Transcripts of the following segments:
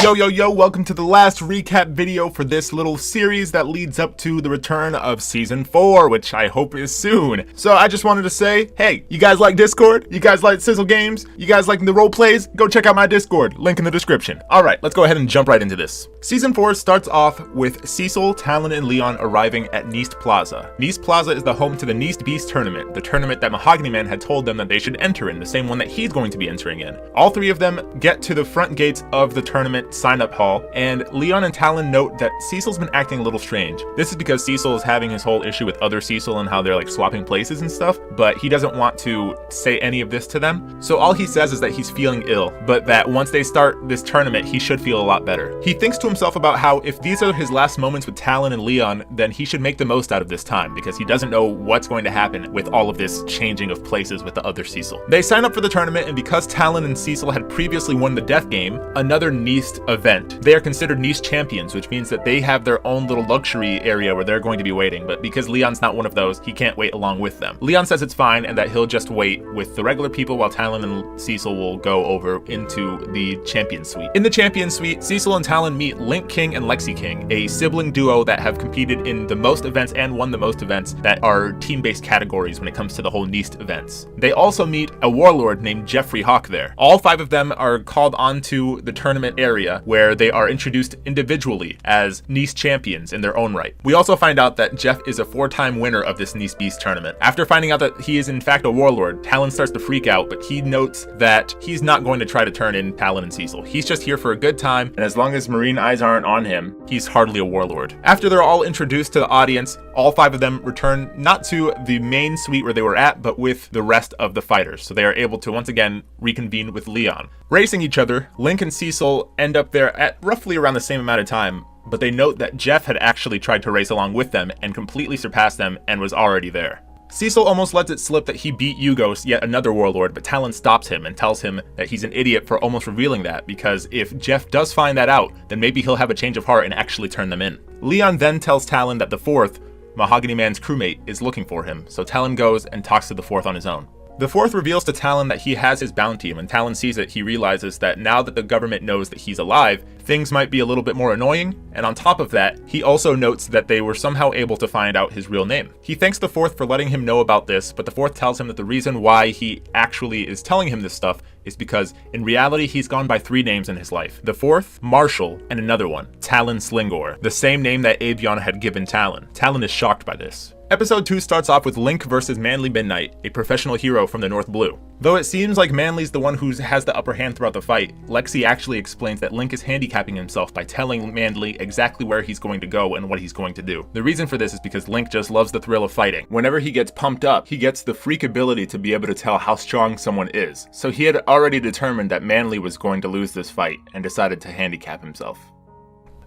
Yo, welcome to the last recap video for this little series that leads up to the return of Season 4, which I hope is soon. So I just wanted to say, hey, you guys like Discord? You guys like Cecil games? You guys like the role plays? Go check out my Discord, link in the description. Alright, let's go ahead and jump right into this. Season 4 starts off with Cecil, Talon, and Leon arriving at Neast Plaza. Neast Plaza is the home to the Neast Beast tournament, the tournament that Mahogany Man had told them that they should enter in, the same one that he's going to be entering in. All three of them get to the front gates of the tournament sign-up hall, and Leon and Talon note that Cecil's been acting a little strange. This is because Cecil is having his whole issue with other Cecil and how they're like swapping places and stuff, but he doesn't want to say any of this to them. So all he says is that he's feeling ill, but that once they start this tournament, he should feel a lot better. He thinks to himself about how if these are his last moments with Talon and Leon, then he should make the most out of this time, because he doesn't know what's going to happen with all of this changing of places with the other Cecil. They sign up for the tournament, and because Talon and Cecil had previously won the death game, another Neast event, they are considered Neast champions, which means that they have their own little luxury area where they're going to be waiting, but because Leon's not one of those, he can't wait along with them. Leon says it's fine and that he'll just wait with the regular people while Talon and Cecil will go over into the champion suite. In the champion suite, Cecil and Talon meet Link King and Lexi King, a sibling duo that have competed in the most events and won the most events that are team-based categories when it comes to the whole Neast events. They also meet a warlord named Jeffrey Hawk there. All five of them are called onto the tournament area where they are introduced individually as Neast champions in their own right. We also find out that Jeff is a 4-time winner of this Neast Beast tournament. After finding out that he is in fact a warlord, Talon starts to freak out, but he notes that he's not going to try to turn in Talon and Cecil. He's just here for a good time, and as long as marine eyes aren't on him, he's hardly a warlord. After they're all introduced to the audience, all five of them return not to the main suite where they were at, but with the rest of the fighters, so they are able to once again reconvene with Leon. Racing each other, Link and Cecil end up there at roughly around the same amount of time, but they note that Jeff had actually tried to race along with them and completely surpassed them and was already there. Cecil almost lets it slip that he beat Ugonna, yet another warlord, but Talon stops him and tells him that he's an idiot for almost revealing that, because if Jeff does find that out, then maybe he'll have a change of heart and actually turn them in. Leon then tells Talon that the fourth, Mahogany Man's crewmate, is looking for him, so Talon goes and talks to the fourth on his own. The fourth reveals to Talon that he has his bounty, and when Talon sees it, he realizes that now that the government knows that he's alive, things might be a little bit more annoying, and on top of that, he also notes that they were somehow able to find out his real name. He thanks the fourth for letting him know about this, but the fourth tells him that the reason why he actually is telling him this stuff is because in reality he's gone by 3 names in his life. The fourth, Marshall, and another one, Talon Slingor, the same name that Avion had given Talon. Talon is shocked by this. Episode 2 starts off with Link versus Manly Midnight, a professional hero from the North Blue. Though it seems like Manly's the one who has the upper hand throughout the fight, Lexi actually explains that Link is handicapping himself by telling Manly exactly where he's going to go and what he's going to do. The reason for this is because Link just loves the thrill of fighting. Whenever he gets pumped up, he gets the freak ability to be able to tell how strong someone is. So he had already determined that Manly was going to lose this fight and decided to handicap himself.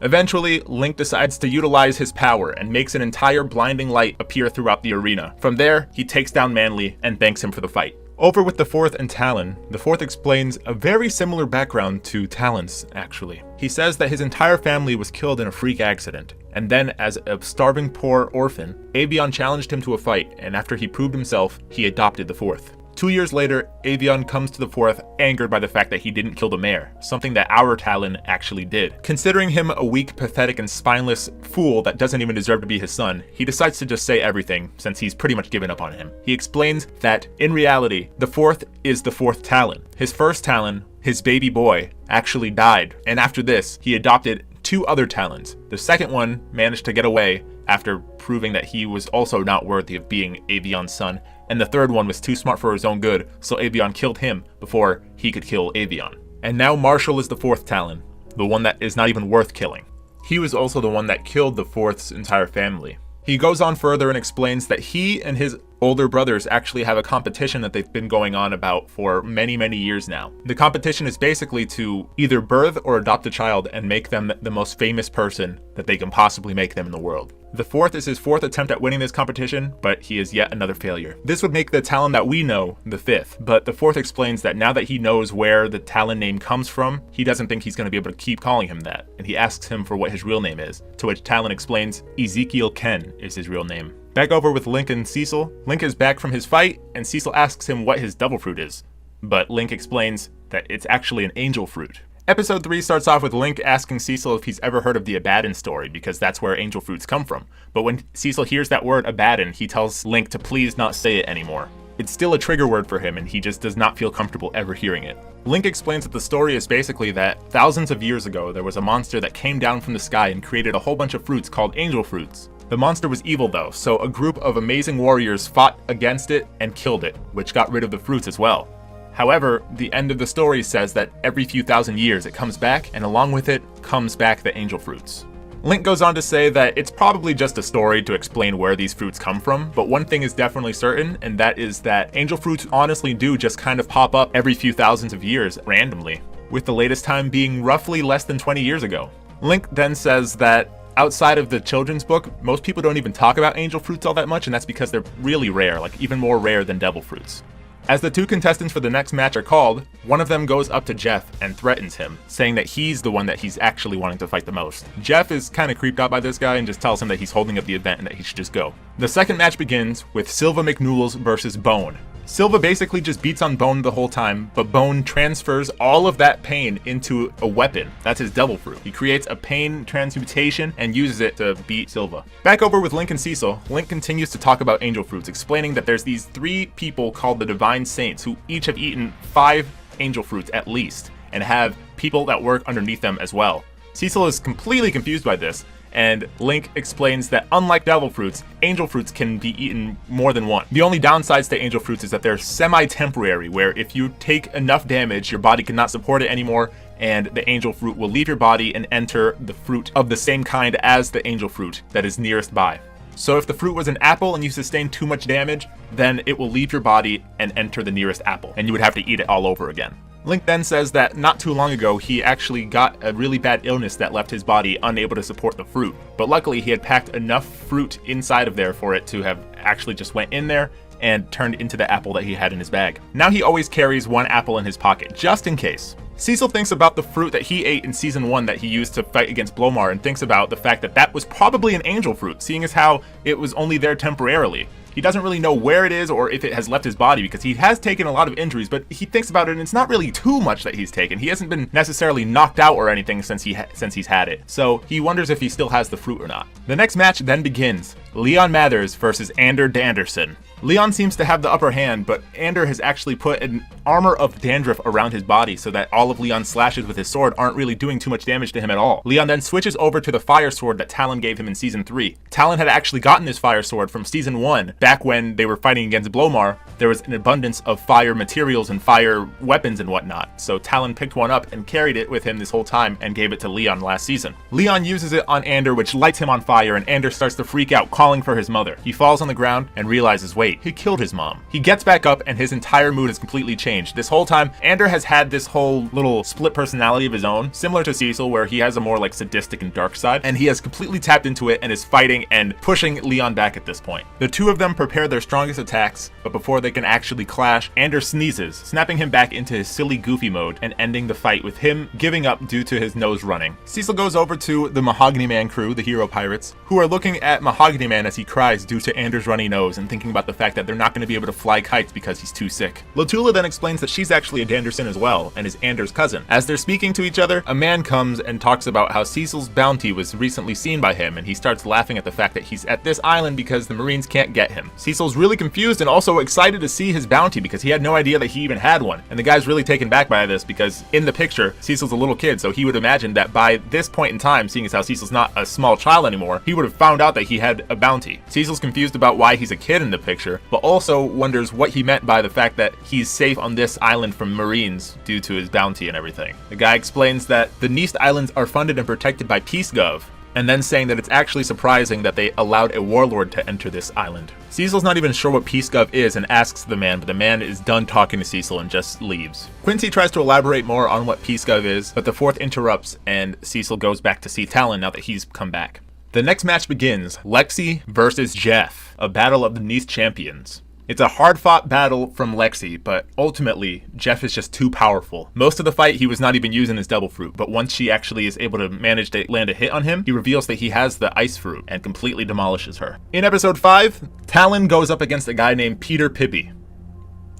Eventually, Link decides to utilize his power and makes an entire blinding light appear throughout the arena. From there, he takes down Manly and thanks him for the fight. Over with the fourth and Talon, the fourth explains a very similar background to Talon's, actually. He says that his entire family was killed in a freak accident, and then as a starving poor orphan, Avion challenged him to a fight, and after he proved himself, he adopted the fourth. 2 years later, Avion comes to the fourth, angered by the fact that he didn't kill the mayor, something that our Talon actually did. Considering him a weak, pathetic, and spineless fool that doesn't even deserve to be his son, he decides to just say everything, since he's pretty much given up on him. He explains that, in reality, the fourth is the fourth Talon. His first Talon, his baby boy, actually died, and after this, he adopted 2 other Talons. The second one managed to get away after proving that he was also not worthy of being Avion's son, and the third one was too smart for his own good, so Avion killed him before he could kill Avion. And now Marshall is the fourth Talon, the one that is not even worth killing. He was also the one that killed the fourth's entire family. He goes on further and explains that he and his older brothers actually have a competition that they've been going on about for many, many years now. The competition is basically to either birth or adopt a child and make them the most famous person that they can possibly make them in the world. The fourth is his 4th attempt at winning this competition, but he is yet another failure. This would make the Talon that we know the 5th, but the 4th explains that now that he knows where the Talon name comes from, he doesn't think he's going to be able to keep calling him that, and he asks him for what his real name is, to which Talon explains Ezekiel Ken is his real name. Back over with Link and Cecil. Link is back from his fight, and Cecil asks him what his devil fruit is, but Link explains that it's actually an angel fruit. Episode 3 starts off with Link asking Cecil if he's ever heard of the Abaddon story, because that's where angel fruits come from. But when Cecil hears that word Abaddon, he tells Link to please not say it anymore. It's still a trigger word for him, and he just does not feel comfortable ever hearing it. Link explains that the story is basically that thousands of years ago, there was a monster that came down from the sky and created a whole bunch of fruits called angel fruits. The monster was evil though, so a group of amazing warriors fought against it and killed it, which got rid of the fruits as well. However, the end of the story says that every few thousand years it comes back, and along with it comes back the angel fruits. Link goes on to say that it's probably just a story to explain where these fruits come from, but one thing is definitely certain, and that is that angel fruits honestly do just kind of pop up every few thousands of years randomly, with the latest time being roughly less than 20 years ago. Link then says that outside of the children's book, most people don't even talk about angel fruits all that much, and that's because they're really rare, like even more rare than devil fruits. As the two contestants for the next match are called, one of them goes up to Jeff and threatens him, saying that he's the one that he's actually wanting to fight the most. Jeff is kind of creeped out by this guy and just tells him that he's holding up the event and that he should just go. The second match begins with Silva McNoodles versus Bone. Silva basically just beats on Bone the whole time, but Bone transfers all of that pain into a weapon. That's his devil fruit. He creates a pain transmutation and uses it to beat Silva. Back over with Link and Cecil, Link continues to talk about angel fruits, explaining that there's these 3 people called the Divine Saints who each have eaten 5 angel fruits at least, and have people that work underneath them as well. Cecil is completely confused by this, and Link explains that unlike devil fruits, angel fruits can be eaten more than one. The only downsides to angel fruits is that they're semi-temporary, where if you take enough damage, your body cannot support it anymore, and the angel fruit will leave your body and enter the fruit of the same kind as the angel fruit that is nearest by. So if the fruit was an apple and you sustain too much damage, then it will leave your body and enter the nearest apple, and you would have to eat it all over again. Link then says that not too long ago he actually got a really bad illness that left his body unable to support the fruit, but luckily he had packed enough fruit inside of there for it to have actually just went in there and turned into the apple that he had in his bag. Now he always carries 1 apple in his pocket, just in case. Cecil thinks about the fruit that he ate in Season 1 that he used to fight against Blomar, and thinks about the fact that that was probably an angel fruit, seeing as how it was only there temporarily. He doesn't really know where it is or if it has left his body, because he has taken a lot of injuries, but he thinks about it and it's not really too much that he's taken. He hasn't been necessarily knocked out or anything since he's had it. So he wonders if he still has the fruit or not. The next match then begins. Leon Mathers versus Ander Danderson. Leon seems to have the upper hand, but Ander has actually put an armor of dandruff around his body so that all of Leon's slashes with his sword aren't really doing too much damage to him at all. Leon then switches over to the fire sword that Talon gave him in Season 3. Talon had actually gotten his fire sword from Season 1, back when they were fighting against Blomar. There was an abundance of fire materials and fire weapons and whatnot, so Talon picked one up and carried it with him this whole time and gave it to Leon last season. Leon uses it on Ander, which lights him on fire, and Ander starts to freak out, calling for his mother. He falls on the ground and realizes, wait, he killed his mom. He gets back up and his entire mood has completely changed. This whole time, Ander has had this whole little split personality of his own, similar to Cecil, where he has a more like sadistic and dark side, and he has completely tapped into it and is fighting and pushing Leon back at this point. The two of them prepare their strongest attacks, but before they can actually clash, Ander sneezes, snapping him back into his silly goofy mode and ending the fight with him giving up due to his nose running. Cecil goes over to the Mahogany Man crew, the hero pirates, who are looking at Mahogany Man as he cries due to Ander's runny nose and thinking about the fact that they're not going to be able to fly kites because he's too sick. Lotula then explains that she's actually a Danderson as well and is Ander's cousin. As they're speaking to each other, a man comes and talks about how Cecil's bounty was recently seen by him, and he starts laughing at the fact that he's at this island because the Marines can't get him. Cecil's really confused and also excited to see his bounty because he had no idea that he even had one, and the guy's really taken back by this because in the picture Cecil's a little kid, so he would imagine that by this point in time, seeing as how Cecil's not a small child anymore, he would have found out that he had a bounty. Cecil's confused about why he's a kid in the picture, but also wonders what he meant by the fact that he's safe on this island from Marines due to his bounty and everything. The guy explains that the Neast Islands are funded and protected by PeaceGov, and then saying that it's actually surprising that they allowed a warlord to enter this island. Cecil's not even sure what PeaceGov is and asks the man, but the man is done talking to Cecil and just leaves. Quincy tries to elaborate more on what PeaceGov is, but the fourth interrupts and Cecil goes back to see Talon now that he's come back. The next match begins, Lexi versus Jeff, a battle of the Neast champions. It's a hard-fought battle from Lexi, but ultimately, Jeff is just too powerful. Most of the fight, he was not even using his devil fruit, but once she actually is able to manage to land a hit on him, he reveals that he has the ice fruit and completely demolishes her. In episode 5, Talon goes up against a guy named Peter Pibby.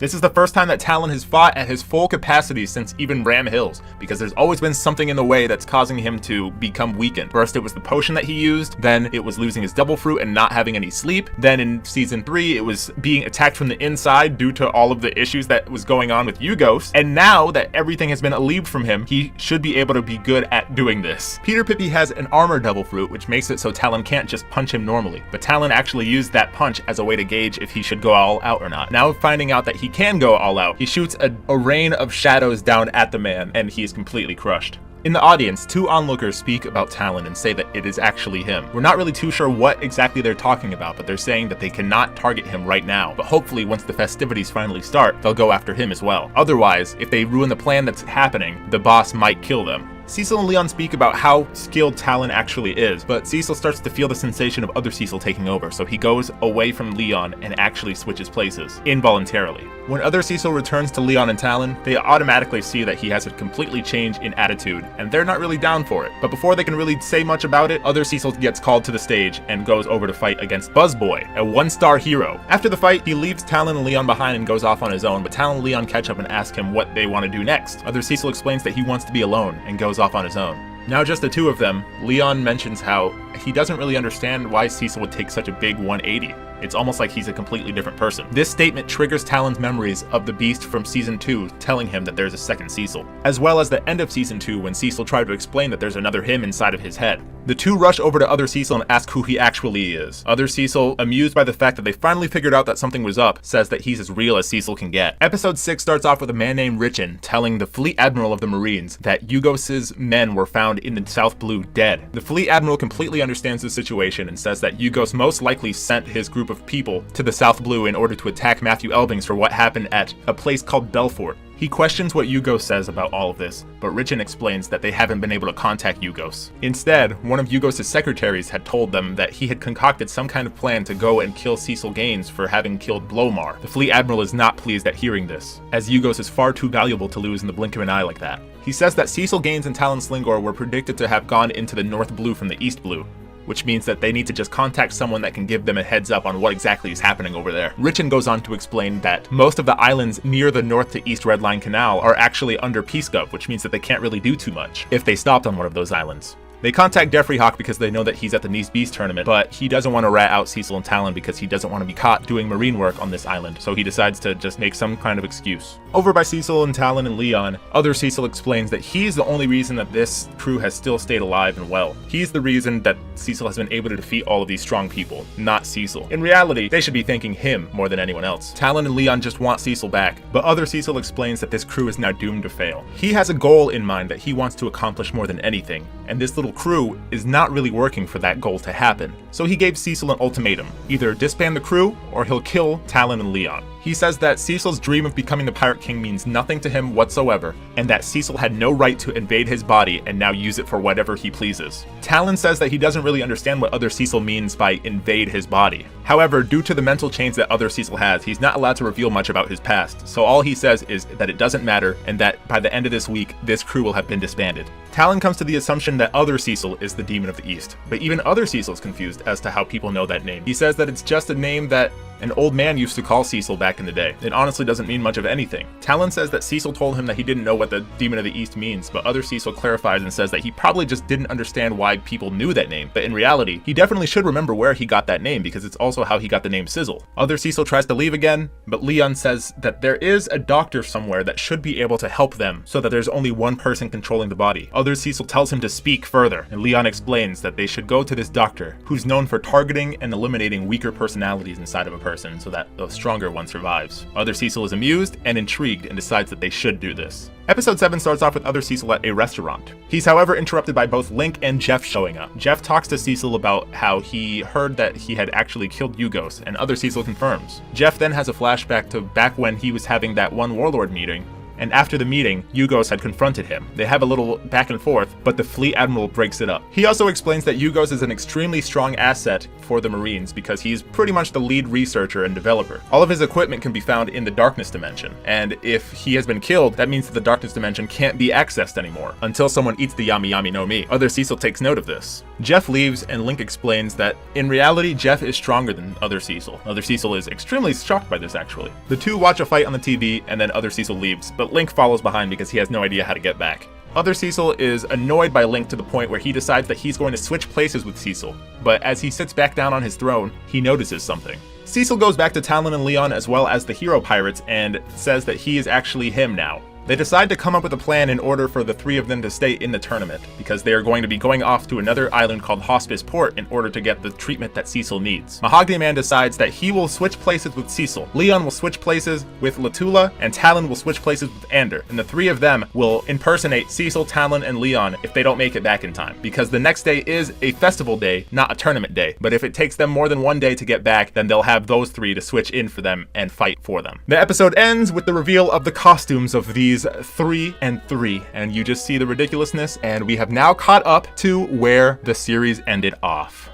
This is the first time that Talon has fought at his full capacity since even Ram Hills, because there's always been something in the way that's causing him to become weakened. First it was the potion that he used, then it was losing his double fruit and not having any sleep, then in season 3 it was being attacked from the inside due to all of the issues that was going on with Ugonna, and now that everything has been alleviated from him, he should be able to be good at doing this. Peter Pippi has an armor double fruit, which makes it so Talon can't just punch him normally, but Talon actually used that punch as a way to gauge if he should go all out or not. Now finding out that he can go all out, he shoots a rain of shadows down at the man, and he is completely crushed. In the audience, 2 onlookers speak about Talon and say that it is actually him. We're not really too sure what exactly they're talking about, but they're saying that they cannot target him right now, but hopefully once the festivities finally start, they'll go after him as well. Otherwise, if they ruin the plan that's happening, the boss might kill them. Cecil and Leon speak about how skilled Talon actually is, but Cecil starts to feel the sensation of other Cecil taking over, so he goes away from Leon and actually switches places, involuntarily. When other Cecil returns to Leon and Talon, they automatically see that he has a completely change in attitude, and they're not really down for it. But before they can really say much about it, other Cecil gets called to the stage and goes over to fight against Buzzboy, a 1-star hero. After the fight, he leaves Talon and Leon behind and goes off on his own, but Talon and Leon catch up and ask him what they want to do next. Other Cecil explains that he wants to be alone and goes off on his own. Now just the 2 of them, Leon mentions how he doesn't really understand why Cecil would take such a big 180. It's almost like he's a completely different person. This statement triggers Talon's memories of the Beast from Season 2 telling him that there's a second Cecil, as well as the end of Season 2 when Cecil tried to explain that there's another him inside of his head. The 2 rush over to Other Cecil and ask who he actually is. Other Cecil, amused by the fact that they finally figured out that something was up, says that he's as real as Cecil can get. Episode 6 starts off with a man named Richin telling the Fleet Admiral of the Marines that Ugos's men were found in the South Blue dead. The Fleet Admiral completely understands the situation and says that Ugonna most likely sent his group of people to the South Blue in order to attack Matthew Elbings for what happened at a place called Belfort. He questions what Ugonna says about all of this, but Richin explains that they haven't been able to contact Ugonna. Instead, one of Ugos's secretaries had told them that he had concocted some kind of plan to go and kill Cecil Gaines for having killed Blomar. The Fleet Admiral is not pleased at hearing this, as Ugonna is far too valuable to lose in the blink of an eye like that. He says that Cecil Gaines and Talon Slingor were predicted to have gone into the North Blue from the East Blue, which means that they need to just contact someone that can give them a heads up on what exactly is happening over there. Richin goes on to explain that most of the islands near the North to East Red Line Canal are actually under Peace Gov, which means that they can't really do too much if they stopped on one of those islands. They contact Jeffrey Hawk because they know that he's at the Nice Beast tournament, but he doesn't want to rat out Cecil and Talon because he doesn't want to be caught doing marine work on this island, so he decides to just make some kind of excuse. Over by Cecil and Talon and Leon, other Cecil explains that he's the only reason that this crew has still stayed alive and well. He's the reason that Cecil has been able to defeat all of these strong people, not Cecil. In reality, they should be thanking him more than anyone else. Talon and Leon just want Cecil back, but other Cecil explains that this crew is now doomed to fail. He has a goal in mind that he wants to accomplish more than anything, and this little crew is not really working for that goal to happen. So he gave Cecil an ultimatum: either disband the crew or he'll kill Talon and Leon. He says that Cecil's dream of becoming the Pirate King means nothing to him whatsoever, and that Cecil had no right to invade his body and now use it for whatever he pleases. Talon says that he doesn't really understand what other Cecil means by invade his body. However, due to the mental chains that other Cecil has, he's not allowed to reveal much about his past, so all he says is that it doesn't matter and that by the end of this week, this crew will have been disbanded. Talon comes to the assumption that other Cecil is the Demon of the East, but even other Cecil is confused as to how people know that name. He says that it's just a name that an old man used to call Cecil back in the day. It honestly doesn't mean much of anything. Talon says that Cecil told him that he didn't know what the Demon of the East means, but other Cecil clarifies and says that he probably just didn't understand why people knew that name, but in reality, he definitely should remember where he got that name because it's also how he got the name Cecil. Other Cecil tries to leave again, but Leon says that there is a doctor somewhere that should be able to help them so that there's only one person controlling the body. Other Cecil tells him to speak further, and Leon explains that they should go to this doctor who's known for targeting and eliminating weaker personalities inside of a person so that the stronger one survives. Other Cecil is amused and intrigued and decides that they should do this. Episode 7 starts off with other Cecil at a restaurant. He's however interrupted by both Link and Jeff showing up. Jeff talks to Cecil about how he heard that he had actually killed Ugonna, and other Cecil confirms. Jeff then has a flashback to back when he was having that one warlord meeting, and after the meeting, Ugonna had confronted him. They have a little back and forth, but the fleet admiral breaks it up. He also explains that Ugonna is an extremely strong asset for the Marines because he's pretty much the lead researcher and developer. All of his equipment can be found in the Darkness Dimension, and if he has been killed, that means that the Darkness Dimension can't be accessed anymore until someone eats the Yami Yami no Mi. Other Cecil takes note of this. Jeff leaves, and Link explains that in reality, Jeff is stronger than Other Cecil. Other Cecil is extremely shocked by this, actually. The two watch a fight on the TV, and then Other Cecil leaves, but Link follows behind because he has no idea how to get back. Other Cecil is annoyed by Link to the point where he decides that he's going to switch places with Cecil, but as he sits back down on his throne, he notices something. Cecil goes back to Talon and Leon as well as the hero pirates and says that he is actually him now. They decide to come up with a plan in order for the three of them to stay in the tournament, because they are going to be going off to another island called Hospice Port in order to get the treatment that Cecil needs. Mahogany Man decides that he will switch places with Cecil, Leon will switch places with Latula, and Talon will switch places with Ander, and the three of them will impersonate Cecil, Talon, and Leon if they don't make it back in time, because the next day is a festival day, not a tournament day, but if it takes them more than one day to get back, then they'll have those three to switch in for them and fight for them. The episode ends with the reveal of the costumes of these 3 and 3, and you just see the ridiculousness, and we have now caught up to where the series ended off.